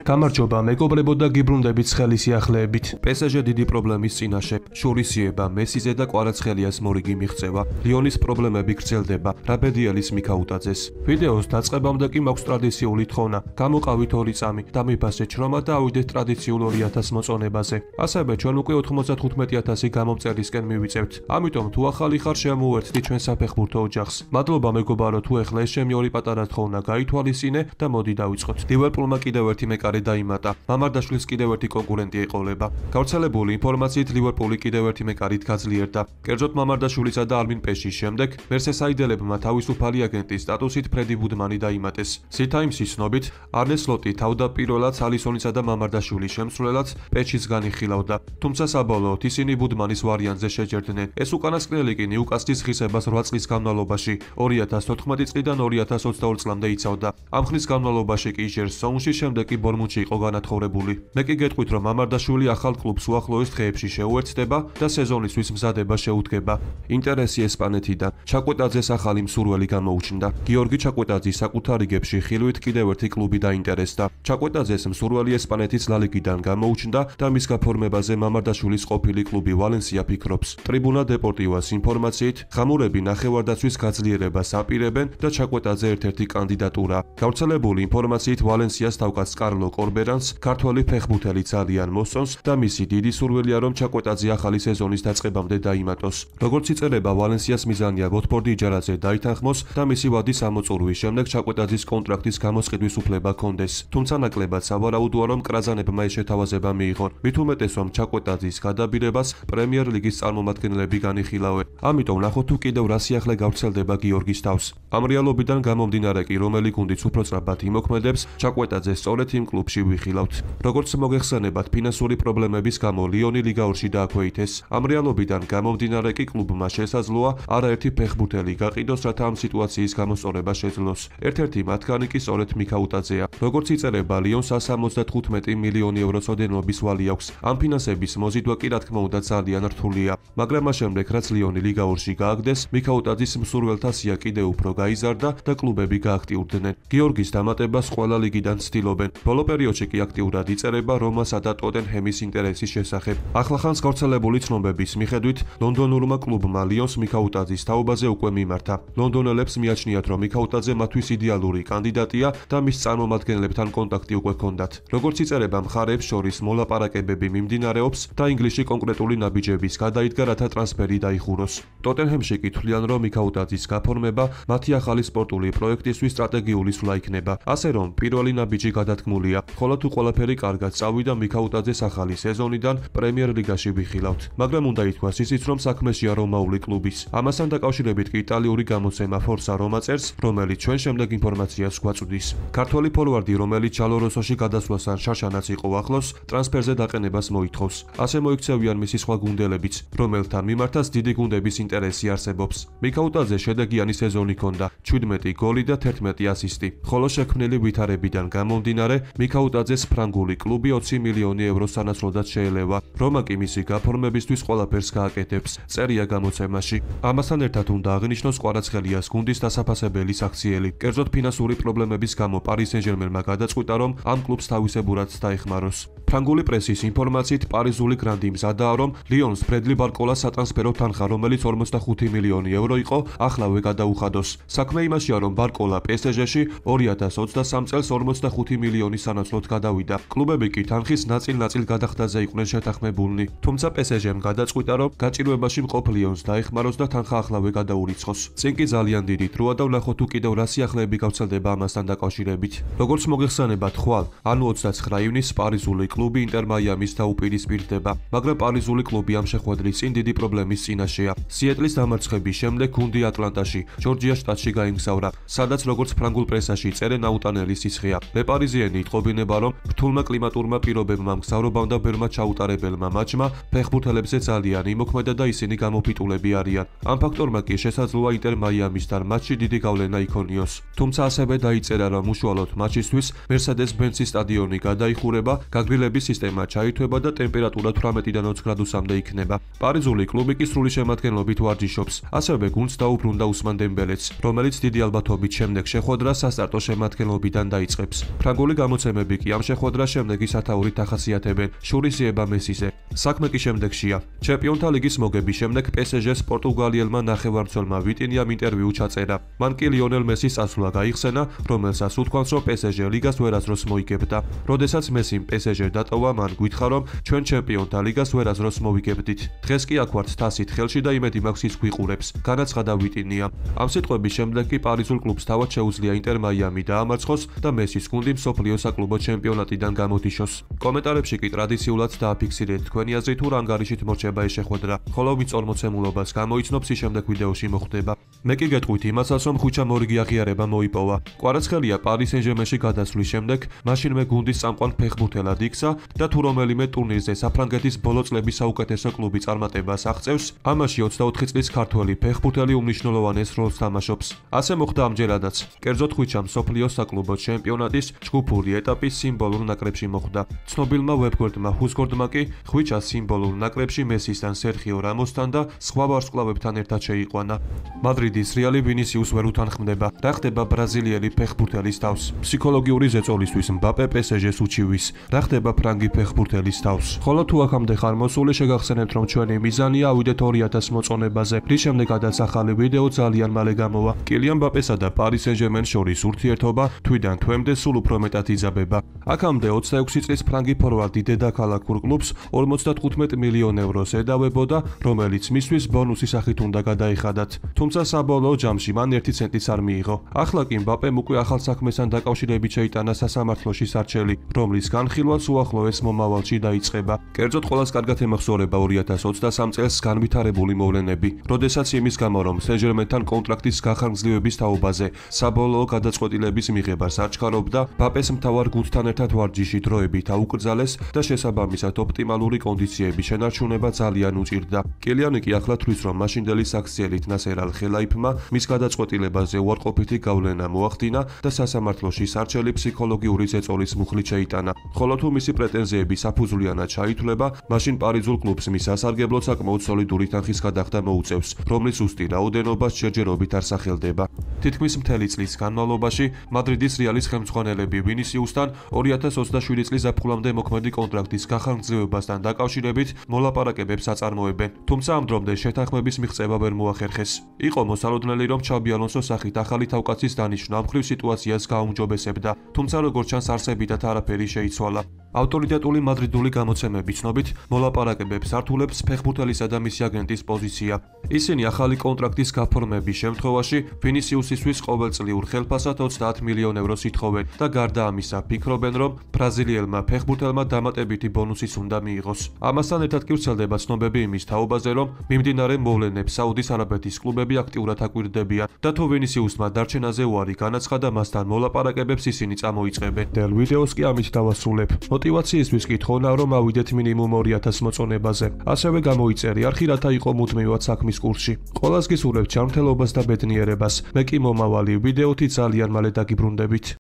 გამარჯობა, მეგობრებო და გიბრუნდებით ცხელი სიახლეებით. PSG დიდი პრობლემის წინაშე. შურისიება, მესიზე და კვარაცხელიას მორიგი მიღწევა. ლიონის პრობლემები გრძელდება. რაბედიელის მიქაუტაძეს. ვიდეოს დაწყებამდე კი მაქვს ტრადიციული თხოვნა. გამოყავით 2 წამი და მიფასეთ შრომა და ავიდეთ ტრადიციულ 2000 მოწონებაზე. ასევე ჩვენ უკვე 95000 გამომწერისკენ მივიწევთ. ამიტომ თუ ახალი ხარ, შემოუერთდი ჩვენ საფეხბურთო ოჯახს. მადლობა მეგობარო, თუ ეხლა ეს ჩემი 2 პატარა თხოვნა გაითვალისწინე და მოდი დავიწყოთ. ლივერპულმა კიდევ ერთი მეკარე დაიმატა. მამარდაშვილის კიდევ ერთი კონკურენტი ეყოლება. გავრცელებული ინფორმაციით ლივერპული კიდევ ერთი მეკარით გაძლიერდა. კერძოდ მამარდაშვილისა და არმინ პეშის შემდეგ მერსესაიდელებმა თავისუფალი აგენტის სტატუსით ფრედი ბუდმანი დაიმატეს. სითაიმსის ცნობით, არნე სლოტი თავდაპირველად ალისონისა და მამარდაშვილის შემსრულებლად პეშის განიხილავდა. თუმცა საბოლოოდ ისინი ბუდმანის ვარიანტზე შეჯერდნენ. ეს უკანასკნელი კი ნიუკასლის ღირსებას 8 წლის განმავლობაში 2014 წლიდან 2022 წლამდე იცავდა. ამ ხნის განმავლობაში კი ჯერ სოუნში, შემდეგ კი ბორმუნდში იყო განათხოვრებული. მე კი გეტყვით, რომ მამარდაშვილი ახალ კლუბს უახლოეს დღეებში შეუერთდება და სეზონისთვის მზადება შეუდგება. ინტერესი ესპანეთიდან. ჩაკვეტაძეს ახალი მსურველი გამოუჩნდა. გიორგი ჩაკვეტაძის საკუთარ რიგებში ხილვით კიდევ ერთი კლუბი დაინტერესდა. ჩაკვეტაძეს მსურველი ესპანეთის ლა ლიგიდან გამოუჩნდა და მის გაფორმებაზე მამარდაშვილის ყოფილი კლუბი ვალენსია ფიქრობს. ტრიბუნა დეპორტივას ინფორმაციით, ღამურები ნახევარდაცვის გაძლიერებას აპირებენ და ჩაკვეტაძე ერთ-ერთი კანდიდატურა. გავრცელებული ინფორმაციით ვალენსიას თავკაც კარლო კორბერანს ქართველი ფეხბურთელი ძალიან მოსწონს და მისი დიდი სურვილია, რომ ჩაკვეტაძე ახალი სეზონის დაწყებამდე დაიმატოს. როგორც იწერება, ვალენსიას მიზანია ვოტფორდი იჯარაზე დაითანხმოს და მისი ვადის ამოწურვის შემდეგ ჩაკვეტაძის კონტრაქტის გამოსყიდვის უფლება ჰქონდეს. თუმცა ნაკლებად სავარაუდოა, რომ კრაზანებმა ეს შეთავაზება მიიღონ. მით უმეტეს, რომ ჩაკვეტაძის გადაბირებას პრემიერ ლიგის წარმომადგენლები განიხილავენ. ამიტომ ნახოთ თუ კიდევ რა სიახლე გავრცელდება გიორგის თავს. ამ რეალობიდან გამომდინარე კი, რომელი გუნდიც უფრო სწრაფად იმოქმედებს, ჩაკვეტაძე სწორედ იმ კლუბში ვიხილავთ. როგორც მოგეხსენებათ, ფინანსური პრობლემების გამო ლიონი ლიგაურში დააქვეითეს. ამ რეალობიდან გამომდინარე კი კლუბმა შესაძლოა არაერთი ფეხბურთელი გაყიდოს, რათა ამ სიტუაციის გამოსწორება შეძლოს. ერთ-ერთი მათგანი კი სწორედ მიქაუტაძეა. როგორც იწერება, ლიონს 175 მილიონი ევროს ოდენობის ვალი აქვს. ამ ფინანსების მოზიდვა კი რა თქმა უნდა ძალიან რთულია. მაგრამ მას შემდეგ, რაც ლიონი ლიგაურში გააგდეს, მიქაუტაძის მსურველთა სია კიდევ უფრო გაიზარდა და კლუბები გააქტიურდნენ. გიორგის დამატებას ყველა ლიგიდან ცდილობენ. ბოლო პერიოდში კი აქტიურად იწერება რომასა და ტოტენჰემის ინტერესის შესახებ. ახლახანს გავრცელებული ცნობების მიხედვით, ლონდონურმა კლუბმა ლიონს მიქაუტაძის თაობაზე უკვე მიმართა. ლონდონელებს მიაჩნიათ, რომ მიქაუტაძე მათთვის იდეალური კანდიდატია და მის წარმომადგენლებთან კონტაქტი უკვე ჰქონდათ. როგორც იწერება, მხარეებს შორის მოლაპარაკებები მიმდინარეობს და ინგლისში კონკრეტული ნაბიჯების გადაიდგა, რათა ტრანსფერი დაიხუროს. ტოტენჰემში კი თვლიან, რომ მიქაუტაძის გაფორმება მათი ახალი სპორტული პროექტისთვის სტრატეგიული სვლა იქნება. ასე რომ, პირველი ნაბიჯი გადათქმულია. ხოლო თუ ყველაფერი კარგად წავიდა, მიქაუტაძეს ახალი სეზონიდან პრემიერ ლიგაში ვიხილავთ. მაგრამ უნდა ითქვას ისიც, რომ საქმეშია რომაული კლუბის. ამასთან დაკავშირებით კი იტალიური გამოცემა Forza Roma წერს, რომელიც ჩვენ შემდეგ ინფორმაციას გვაწვდის. ქართველი ფორვარდი, რომელიც ჩალოროსოში გადასვლასთან შაშანაც იყო ახლოს, ტრანსფერზე დაყენებას მოითხოვს. ასე მოიქცევიან მისი სხვა გუნდებიც, რომელთა მიმართაც დიდი გუნდების ინტერესი არსებობს. მიქაუტაძე შედეგიანი სეზონი ჰქონდა, 17 გოლი და 11 ასისტი. ხოლო შექმნილი ვითარებიდან გამომდინარე, მიქაუტაძეს ფრანგული კლუბი 20 მილიონი ევროს სანაცვლოდაც შეელევა. რომა კი მისი გაფორმებისთვის ყველაფერს გააკეთებს, წერია გამოცემაში. ამასთან ერთად უნდა აღინიშნოს კვარაცხელიას გუნდის დასაფასებელი საქციელი. კერძოდ ფინანსური პრობლემების გამო პარი სენ-ჟერმენმა გადაწყვიტა, რომ ამ კლუბს თავისებურად დაეხმაროს. ფრანგული პრესის ინფორმაციით, პარიზული გრანდი მზადაა, რომ ლიონს ფრედლი ბარკოლას სატრანსფერო თანხა, რომელიც 45 მილიონი евро იყო, ახლავე გადაუხადოს. საქმე იმაშია, რომ ბარკოლა PSG-ში 2023 წელს 45 მილიონის სანაცვლოდ გადავიდა. კლუბები კი თანხის ნაწილ-ნაწილ გადახდაზე იყვნენ შეთანხმებულნი. თუმცა PSG-მ გადაწყვიტა, რომ გაჭირვებაში მყოფ ლიონს დაეხმაროს და თანხა ახლავე გადაურიცხოს. წინ კი ძალიან დიდი დროა და ვნახოთ თუ კიდევ რა სიახლეები გავრცელდება ამასთან დაკავშირებით. როგორც მოგეხსენებათ, ხვალ, ანუ 29 ივნისს პარიზული კლუბი ინტერ მაიამის დაუპირისპირდება, მაგრამ პარიზული კლუბი ამ შეხვედრის წინ დიდი პრობლემის წინაშეა. სიეტლის დამარცხების შემდეგ გუნდი ატლანტაში, ჯორჯია შტატში გაიმგზავრა, სადაც როგორც ფრანგულ პრესაში წერენ აუტანელი სისხლია. ლეპარიზიენი იტყობინება, რომ რთულმა კლიმატურმა პირობებმა, მგზავრობამ და ბერმა ჩაუტარებელმა მატჩმა ფეხბურთელებზე ძალიან იმოქმედა და ისინი გამოფიტულები არიან. ამ ფაქტორმა კი შესაძლოა ინტერ მაიამისთან მატჩში დიდი გავლენა იქონიოს. თუმცა ასევე დაიწერა, რომ უშუალოდ მატჩისთვის მერსედეს-ბენცის სტადიონი გადაიხურება, გაგრილების გუნდების სისტემა ჩაითვება და ტემპერატურა 18-დან 20 გრადუსამდე იქნება. პარიზული კლუბი კი სრული შემადგენლობით ვარჯიშობს. ასევე გუნდს დაუბრუნდა უსმან დემბელეც, რომელიც დიდი ალბათობით შემდეგ შეხვედრას სასტარტო შემადგენლობიდან დაიწყებს. ფრანგული გამოცემები კი ამ შეხვედრას შემდეგი სათაურით ახასიათებენ შურისიება მესიზე. საქმე კი შემდეგშია. ჩემპიონთა ლიგის მოგების შემდეგ PSG-ს პორტუგალიელმა ნახევარმცველმა ვიტინიამ ინტერვიუ ჩაწერა. მან კი ლიონელ მესის წასვლა გაიხსენა, რომელსაც უთქვამს, რომ PSG ლიგას ვერასდროს მოიგებდა. როდესაც მესიმ PSG დატოვა, მან გითხრა, რომ ჩვენ ჩემპიონთა ლიგას ვერასდროს მოვიგებდით. დღეს კი აქ ვართ თასით ხელში და იმედი მაქვს ის გვიყურებს. განაცხადა ვიტინია. ამ სიტყვების შემდეგ კი პარიზულ კლუბს თავად შეუძლია ინტერ მაიამი დაამარცხოს და მესის გუნდი მსოფლიო საკლუბო ჩემპიონატიდან გამოდიშოს. კომენტარებში კი ტრადიციულად დააფიქსირეთ თქვენი აზრი თუ რა ანგარიშით მორჩება ეს შეხვედრა. ხოლო ვინც ორმოცემულობას გამოიცნობს, ის შემდეგ ვიდეოში მოხვდება. მე კი გეტყვით იმასაც, რომ ხუჩა მორიგი აღიარება მოიპოვა. კვარაცხელია პარი სენ-ჟერმენში გადასვლის შემდეგ მაშინვე გუნდის წამყვან ფეხბურთელად იქცა და თუ რომელიმე ტურნირზე საფრანგეთის ბოლო წლების საუკეთესო კლუბი წარმატებას აღწევს, ამაში 24 წლის ქართველი ფეხბურთელი უმნიშვნელოვანეს როლს თამაშობს. ასე მოხდა ამჯერადაც. კერძოდ ხუჩამ მსოფლიო საკლუბო ჩემპიონატის ჯგუფური ეტაპის სიმბოლურ ნაკრებში მოხვდა. ცნობილმა ვებგვერდმა ჰუსგორდმა კი ხუჩას სიმბოლურ ნაკრებში მესისთან, სერხიო რამოსთან და სხვა ვარსკვლავებთან ერთად შეიყვანა. მადრიდის რეალი ვინისიუს ვერ უთანხმდება. რა ხდება ბრაზილიელი ფეხბურთელის თავს? ფსიქოლოგიური ზეწოლისთვის მბაპე PSG-ს უჩივის. რა ხდება ფრანგი ფეხბურთელის თავს? ხოლო თუ აქამდე ხარ მოსული, შეგახსენებთ, რომ ჩვენი მიზანია ავიდეთ 2000 მოწონებაზე. რის შემდეგაც ახალი ვიდეო ძალიან მალე გამოვა. კილიან მბაპესა და პარი სენ-ჟერმენს შორის ურთიერთობა თვიდან თვემდე სულ უფრო მეტად იძაბება. აქამდე 26 წლის ფრანგი ფორვარდი დედაქალაქურ კლუბს 55 მილიონ ევროს ედავებოდა, რომელიც მისთვის ბონუსის სახით უნდა გადაიხადათ. თუმცა საბოლოო ჯამში მან 1 ცენტიც არ მიიღო. ახლა კი მბაპემ უკვე ახალ საქმესთან დაკავშირებით შეიტანა სასამართლოში სარჩელი, რომლის განხილვაც უახლოეს მომავალში დაიწყება. კერძოდ ყველას კარგად ემახსოვრება 2023 წელს განვითარებული მოვლენები, როდესაც იმის გამო, რომ სენ-ჟერმენთან კონტრაქტის გახანგრძლივების თაობაზე საბოლოო გადაწყვეტილების მიღებას აჩქარობდა, მბაპეს მთავარ გუნდთან ერთად ვარჯიში დროებით აუკრძალეს და შესაბამისად ოპტიმალური კონდიციების შენარჩუნება ძალიან უჭირდა. კილიანი კი ახლა თვლის, რომ მაშინდელი საქციელით ნასერ ალ-ხელაიფმა მის გადაწყვეტილებაზე უარყოფითი გავლენა მოახდინა და სასამართლოში სარჩელი ფსიქოლოგიური ზეწოლის მუხლით შეიტანა. ხოლო თუ მისი პრეტენზიები საფუძვლიანად ჩაითვლება, მაშინ პარიზულ კლუბს მის სასარგებლოდ საკმაოდ სოლიდური თანხის გადახდა მოუწევს, რომლის ზუსტი რაოდენობას ჯერჯერობით არ სახელდება. თითქმის მთელი წლის განმავლობაში მადრიდის რეალის ხელმძღვანელები ვინისიუსთან 2027 წლის ზაფხულამდე მოქმედი კონტრაქტის გახანგრძლივებასთან დაკავშირებით მოლაპარაკებებს აწარმოებენ, თუმცა ამ დრომდე შეთანხმების მიღწევა ვერ მოახერხეს. იყო მოსალოდნელი, რომ ჩაბი ალონსოს სახით ახალი თავკაცის დანიშვნა ამ მხრივ სიტუაციას გააუმჯობესებდა, თუმცა როგორც ჩანს არსებითად არაფერი შეიცვალა. ავტორიტეტული მადრიდული გამოცემების ცნობით, მოლაპარაკებებს ართულებს ფეხბურთელისა და მისი აგენტის პოზიცია. ისინი ახალი კონტრაქტის გაფორმების შემთხვევაში ვინისიუსისთვის ყოველწლიურ ხელფასად 30 მილიონ ევროს ითხოვენ და გარდა ამისა ფიქრობენ, რომ ბრაზილიელმა ფეხბურთელმა დამატებითი ბონუსის უნდა მიიღოს. ამასთან ერთად კი ვრცელდება ცნობები იმის თაობაზე, რომ მიმდინარე მოვლენებს საუდის არაბეთის კლუბები აქტიურად აკვირდებიან და თუ ვინისიუსმა დარჩენაზე უარი განაცხადა, მასთან მოლაპარაკებებს ისინი წამოიწყებენ. დელ ვიდეოს კი ამით დავასრულებ. მოტივაციისთვის კი თხოვნა, რომ ავიდეთ მინიმუმ 2000 მოწონებაზე. ასევე გამოიწერი არხი, რათა იყო მუდმივად საქმის კურსში. ყველას გისურვებთ ჯანმრთელობას და ბედნიერებას. მე კი მომავალი ვიდეოთი ძალიან მალე დაგიბრუნდებით.